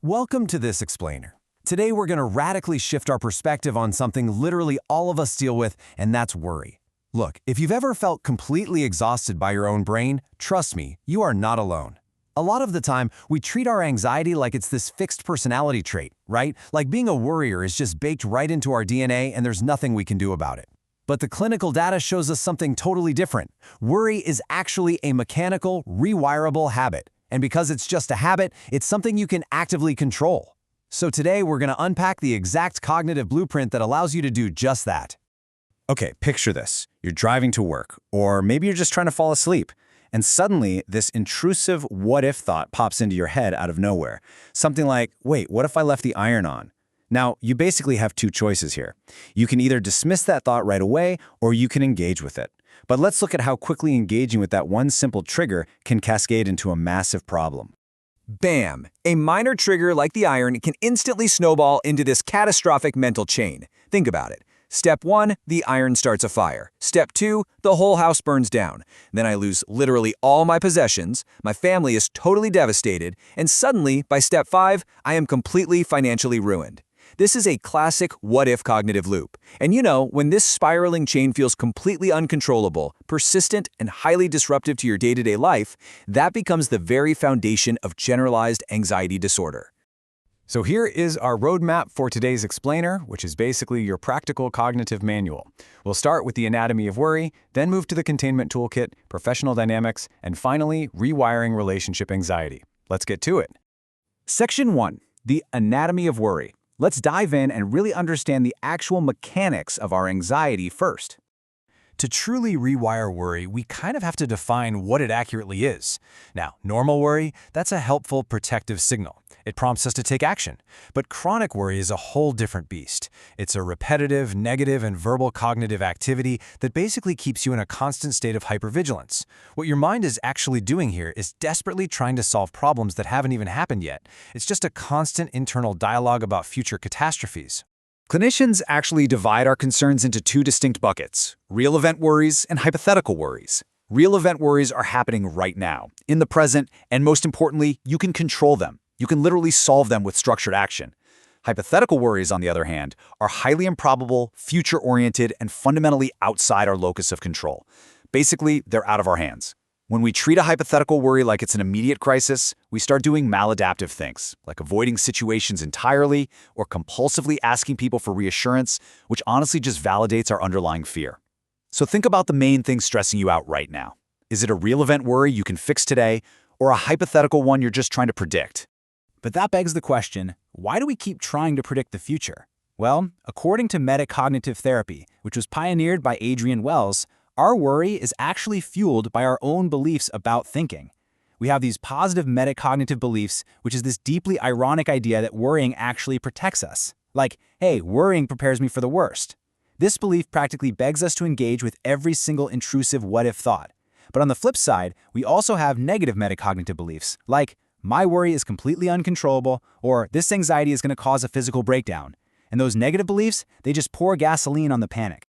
Welcome to this explainer. Today we're going to radically shift our perspective on something literally all of us deal with, and that's worry. Look, if you've ever felt completely exhausted by your own brain, trust me, you are not alone. A lot of the time, we treat our anxiety like it's this fixed personality trait, right? Like being a worrier is just baked right into our DNA and there's nothing we can do about it. But the clinical data shows us something totally different. Worry is actually a mechanical, rewirable habit. And because it's just a habit, it's something you can actively control. So today we're going to unpack the exact cognitive blueprint that allows you to do just that. Okay, picture this. You're driving to work, or maybe you're just trying to fall asleep, and suddenly this intrusive what-if thought pops into your head out of nowhere. Something like, wait, what if I left the iron on? Now, you basically have two choices here. You can either dismiss that thought right away, or you can engage with it. But let's look at how quickly engaging with that one simple trigger can cascade into a massive problem. Bam! A minor trigger like the iron can instantly snowball into this catastrophic mental chain. Think about it. Step 1, the iron starts a fire. Step 2, the whole house burns down. Then I lose literally all my possessions, my family is totally devastated, and suddenly, by step 5, I am completely financially ruined. This is a classic what-if cognitive loop. And you know, when this spiraling chain feels completely uncontrollable, persistent, and highly disruptive to your day-to-day life, that becomes the very foundation of generalized anxiety disorder. So here is our roadmap for today's explainer, which is basically your practical cognitive manual. We'll start with the anatomy of worry, then move to the containment toolkit, professional dynamics, and finally, rewiring relationship anxiety. Let's get to it. Section 1, the anatomy of worry. Let's dive in and really understand the actual mechanics of our anxiety first. To truly rewire worry, we kind of have to define what it accurately is. Now, normal worry, that's a helpful protective signal. It prompts us to take action. But chronic worry is a whole different beast. It's a repetitive, negative, and verbal cognitive activity that basically keeps you in a constant state of hypervigilance. What your mind is actually doing here is desperately trying to solve problems that haven't even happened yet. It's just a constant internal dialogue about future catastrophes. Clinicians actually divide our concerns into two distinct buckets: real event worries and hypothetical worries. Real event worries are happening right now, in the present, and most importantly, you can control them. You can literally solve them with structured action. Hypothetical worries, on the other hand, are highly improbable, future-oriented, and fundamentally outside our locus of control. Basically, they're out of our hands. When we treat a hypothetical worry like it's an immediate crisis, we start doing maladaptive things, like avoiding situations entirely or compulsively asking people for reassurance, which honestly just validates our underlying fear. So think about the main thing stressing you out right now. Is it a real event worry you can fix today, or a hypothetical one you're just trying to predict? But that begs the question, why do we keep trying to predict the future? Well, according to metacognitive therapy, which was pioneered by Adrian Wells, our worry is actually fueled by our own beliefs about thinking. We have these positive metacognitive beliefs, which is this deeply ironic idea that worrying actually protects us. Like, hey, worrying prepares me for the worst. This belief practically begs us to engage with every single intrusive what-if thought. But on the flip side, we also have negative metacognitive beliefs, like, my worry is completely uncontrollable, or this anxiety is going to cause a physical breakdown. And those negative beliefs, they just pour gasoline on the panic.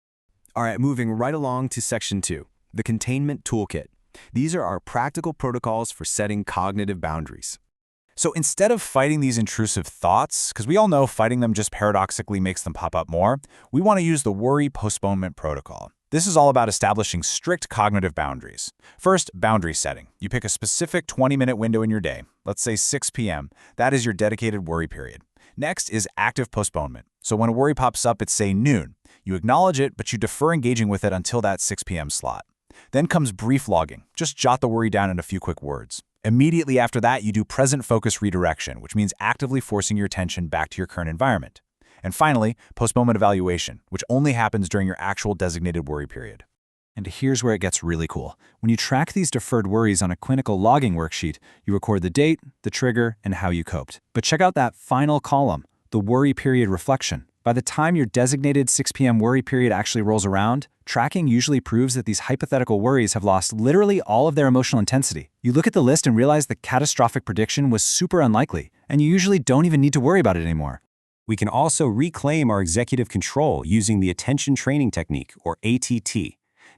All right, moving right along to Section 2, the containment toolkit. These are our practical protocols for setting cognitive boundaries. So instead of fighting these intrusive thoughts, because we all know fighting them just paradoxically makes them pop up more, we want to use the worry postponement protocol. This is all about establishing strict cognitive boundaries. First, boundary setting. You pick a specific 20-minute window in your day, let's say 6 p.m. That is your dedicated worry period. Next is active postponement. So when a worry pops up at, say, noon, you acknowledge it, but you defer engaging with it until that 6 p.m. slot. Then comes brief logging. Just jot the worry down in a few quick words. Immediately after that, you do present focus redirection, which means actively forcing your attention back to your current environment. And finally, postponement evaluation, which only happens during your actual designated worry period. And here's where it gets really cool. When you track these deferred worries on a clinical logging worksheet, you record the date, the trigger, and how you coped. But check out that final column, the worry period reflection. By the time your designated 6 p.m. worry period actually rolls around, tracking usually proves that these hypothetical worries have lost literally all of their emotional intensity. You look at the list and realize the catastrophic prediction was super unlikely, and you usually don't even need to worry about it anymore. We can also reclaim our executive control using the attention training technique, or ATT.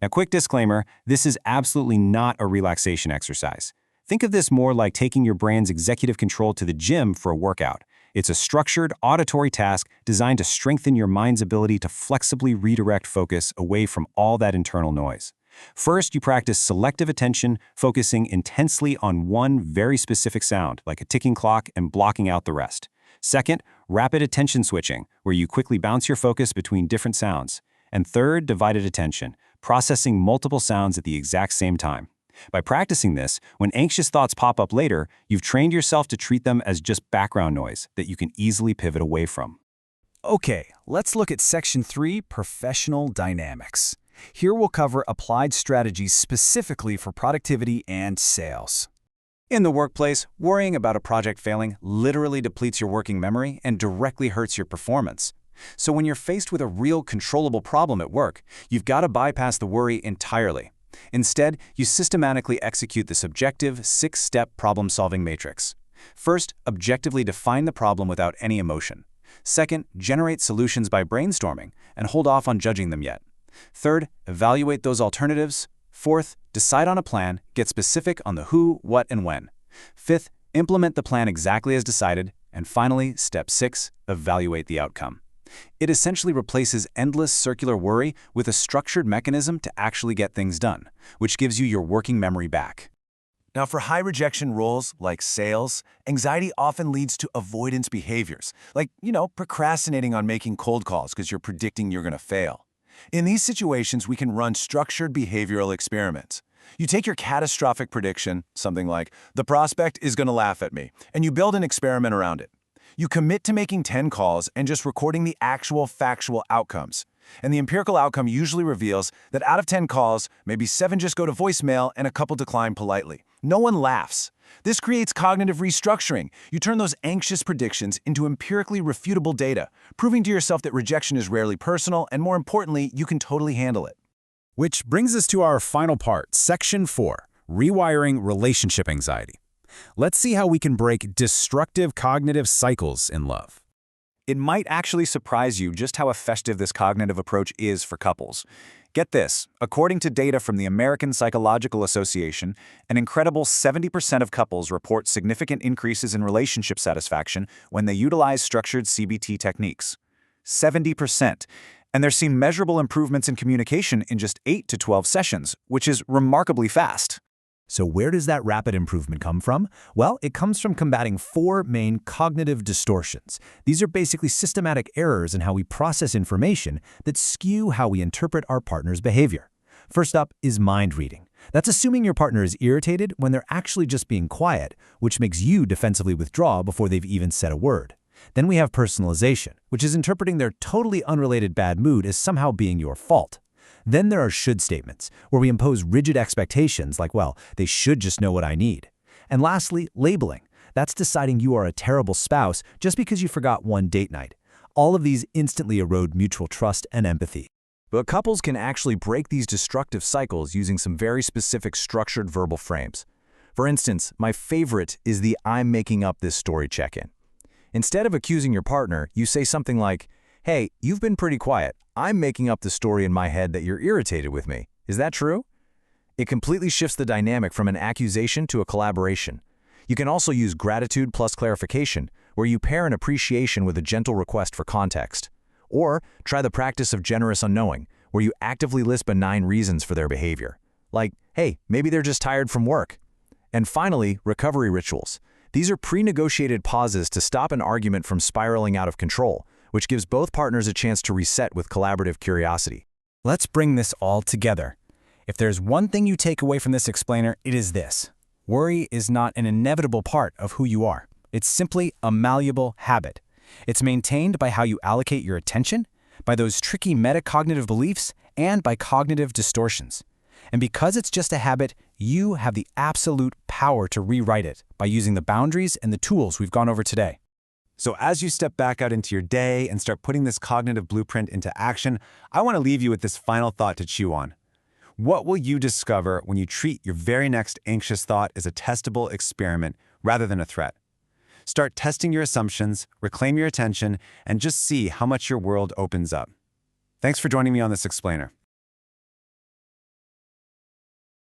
Now, quick disclaimer, this is absolutely not a relaxation exercise. Think of this more like taking your brain's executive control to the gym for a workout. It's a structured, auditory task designed to strengthen your mind's ability to flexibly redirect focus away from all that internal noise. First, you practice selective attention, focusing intensely on one very specific sound, like a ticking clock, and blocking out the rest. Second, rapid attention switching, where you quickly bounce your focus between different sounds. And third, divided attention, processing multiple sounds at the exact same time. By practicing this, when anxious thoughts pop up later, you've trained yourself to treat them as just background noise that you can easily pivot away from. Okay, let's look at Section 3, Professional Dynamics. Here we'll cover applied strategies specifically for productivity and sales. In the workplace, worrying about a project failing literally depletes your working memory and directly hurts your performance. So when you're faced with a real controllable problem at work, you've got to bypass the worry entirely. Instead, you systematically execute this objective, 6-step problem-solving matrix. First, objectively define the problem without any emotion. Second, generate solutions by brainstorming and hold off on judging them yet. Third, evaluate those alternatives. Fourth, decide on a plan, get specific on the who, what, and when. Fifth, implement the plan exactly as decided. And finally, step 6, evaluate the outcome. It essentially replaces endless circular worry with a structured mechanism to actually get things done, which gives you your working memory back. Now, for high rejection roles like sales, anxiety often leads to avoidance behaviors, like, procrastinating on making cold calls because you're predicting you're going to fail. In these situations, we can run structured behavioral experiments. You take your catastrophic prediction, something like, the prospect is going to laugh at me, and you build an experiment around it. You commit to making 10 calls and just recording the actual factual outcomes. And the empirical outcome usually reveals that out of 10 calls, maybe 7 just go to voicemail and a couple decline politely. No one laughs. This creates cognitive restructuring. You turn those anxious predictions into empirically refutable data, proving to yourself that rejection is rarely personal, and more importantly, you can totally handle it. Which brings us to our final part, Section 4, Rewiring Relationship Anxiety. Let's see how we can break destructive cognitive cycles in love. It might actually surprise you just how effective this cognitive approach is for couples. Get this, according to data from the American Psychological Association, an incredible 70% of couples report significant increases in relationship satisfaction when they utilize structured CBT techniques. 70%. And they're seeing measurable improvements in communication in just 8 to 12 sessions, which is remarkably fast. So where does that rapid improvement come from? Well, it comes from combating 4 main cognitive distortions. These are basically systematic errors in how we process information that skew how we interpret our partner's behavior. First up is mind reading. That's assuming your partner is irritated when they're actually just being quiet, which makes you defensively withdraw before they've even said a word. Then we have personalization, which is interpreting their totally unrelated bad mood as somehow being your fault. Then there are should statements, where we impose rigid expectations like, well, they should just know what I need. And lastly, labeling. That's deciding you are a terrible spouse just because you forgot one date night. All of these instantly erode mutual trust and empathy. But couples can actually break these destructive cycles using some very specific structured verbal frames. For instance, my favorite is the I'm making up this story check-in. Instead of accusing your partner, you say something like, hey, you've been pretty quiet. I'm making up the story in my head that you're irritated with me. Is that true? It completely shifts the dynamic from an accusation to a collaboration. You can also use gratitude plus clarification, where you pair an appreciation with a gentle request for context. Or try the practice of generous unknowing, where you actively list benign reasons for their behavior. Like, hey, maybe they're just tired from work. And finally, recovery rituals. These are pre-negotiated pauses to stop an argument from spiraling out of control, which gives both partners a chance to reset with collaborative curiosity. Let's bring this all together. If there's one thing you take away from this explainer, it is this. Worry is not an inevitable part of who you are. It's simply a malleable habit. It's maintained by how you allocate your attention, by those tricky metacognitive beliefs, and by cognitive distortions. And because it's just a habit, you have the absolute power to rewrite it by using the boundaries and the tools we've gone over today. So as you step back out into your day and start putting this cognitive blueprint into action, I want to leave you with this final thought to chew on. What will you discover when you treat your very next anxious thought as a testable experiment rather than a threat? Start testing your assumptions, reclaim your attention, and just see how much your world opens up. Thanks for joining me on this explainer.